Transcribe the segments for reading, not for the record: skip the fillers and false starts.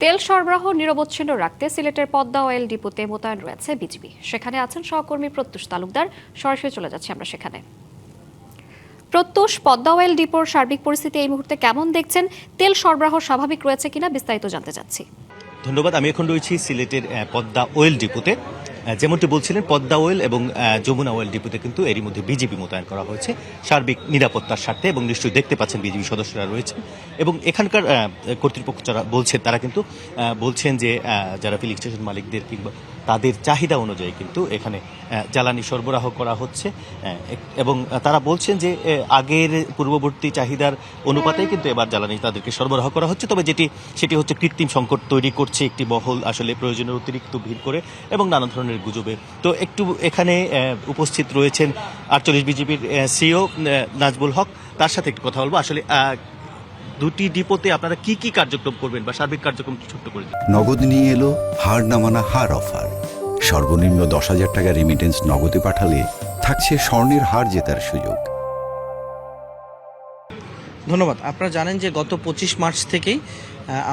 তেল সরবরাহ নিরবচ্ছিন্ন রাখতে সিলেটের পদ্মা অয়েল ডিপোতে মোতায়েন রয়েছে বিজিবি। সেখানে আছেন সহকর্মী প্রত্যুষ তালুকদার। সরাসরি চলে যাচ্ছি আমরা সেখানে। প্রত্যুষ, পদ্মা অয়েল ডিপোর সার্বিক পরিস্থিতি এই মুহূর্তে কেমন দেখছেন? তেল সরবরাহ স্বাভাবিক রয়েছে কিনা বিস্তারিত জানতে চাচ্ছি। ধন্যবাদ। আমি এখন রয়েছি সিলেটের পদ্মা অয়েল ডিপোতে। যেমনটি বলছিলেন, পদ্মা অয়েল এবং যমুনা অয়েল ডিপোতে কিন্তু এরই মধ্যে বিজিবি মোতায়েন করা হয়েছে সার্বিক নিরাপত্তার স্বার্থে, এবং নিশ্চয়ই দেখতে পাচ্ছেন বিজিবি সদস্যরা রয়েছে। এবং এখানকার কর্তৃপক্ষ যারা বলছেন তারা কিন্তু বলছেন যে যারা ফিলিং স্টেশন মালিকদের কিংবা তাদের চাহিদা অনুযায়ী কিন্তু এখানে জ্বালানি সরবরাহ করা হচ্ছে, এবং তারা বলছেন যে আগের পূর্ববর্তী চাহিদার অনুপাতেই কিন্তু এবার জ্বালানি তাদেরকে সরবরাহ করা হচ্ছে। তবে সেটি হচ্ছে কৃত্রিম সংকট তৈরি করছে একটি মহল, আসলে প্রয়োজনের অতিরিক্ত ভিড় করে এবং নানা ধরনের গুজবে। তো একটু এখানে উপস্থিত রয়েছেন 48 বিজিবির সিও নাজবুল হক, তার সাথে একটু কথা বলবো। আসলে দুটি ডিপোতে আপনারা কি কি কার্যক্রম করবেন বা সার্বিক কার্যক্রম ছোট্ট করে দিন। নগদ নিয়ে এলো হার না মানা হার অফার। সর্বনিম্ন 10,000 টাকা রেমিটেন্স নগদে পাঠালে থাকছে স্বর্ণের হার জেতার সুযোগ। ধন্যবাদ। আপনারা জানেন যে গত 25 মার্চ থেকেই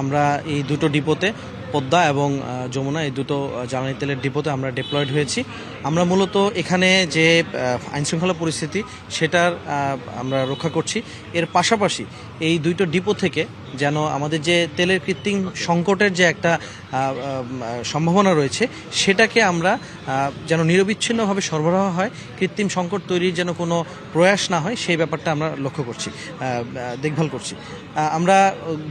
আমরা এই দুটো ডিপোতে, পদ্মা এবং যমুনা, এই দুটো জ্বালানি তেলের ডিপোতে আমরা ডিপ্লয়েড হয়েছি। আমরা মূলত এখানে যে আইনশৃঙ্খলা পরিস্থিতি সেটার আমরা রক্ষা করছি। এর পাশাপাশি এই দুটো ডিপো থেকে যেন আমাদের যে তেলের কৃত্রিম সংকটের যে একটা সম্ভাবনা রয়েছে সেটাকে আমরা যেন নিরবিচ্ছিন্নভাবে সরবরাহ হয়, কৃত্রিম সংকট তৈরির যেন কোনো প্রয়াস না হয় সেই ব্যাপারটা আমরা লক্ষ্য করছি, দেখভাল করছি। আমরা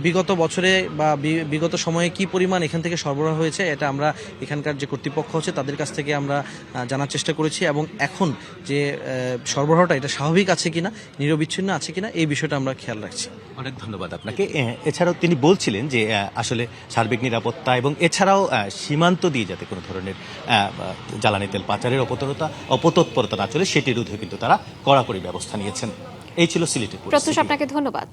বিগত বছরে বা বিগত সময়ে কি পরিমাণ এখান থেকে সরবরাহ হয়েছে এটা আমরা এখানকার যে কর্তৃপক্ষ আছে তাদের কাছ থেকে আমরা জানার চেষ্টা করেছি, এবং এখন যে সরবরাহটা এটা স্বাভাবিক আছে কিনা, নিরবিচ্ছিন্ন আছে কিনা এই বিষয়টা আমরা খেয়াল রাখছি। অনেক ধন্যবাদ আপনাকে। এছাড়াও তিনি বলছিলেন যে আসলে সার্বিক নিরাপত্তা এবং এছাড়াও সীমান্ত দিয়ে যাতে কোনো ধরনের জ্বালানি তেল পাচারের অপতৎপরতা না চলে সেটি রোধে কিন্তু তারা কড়াকড়ি ব্যবস্থা নিয়েছেন। এই ছিল সিলেটের। প্রত্যুষ, আপনাকে ধন্যবাদ।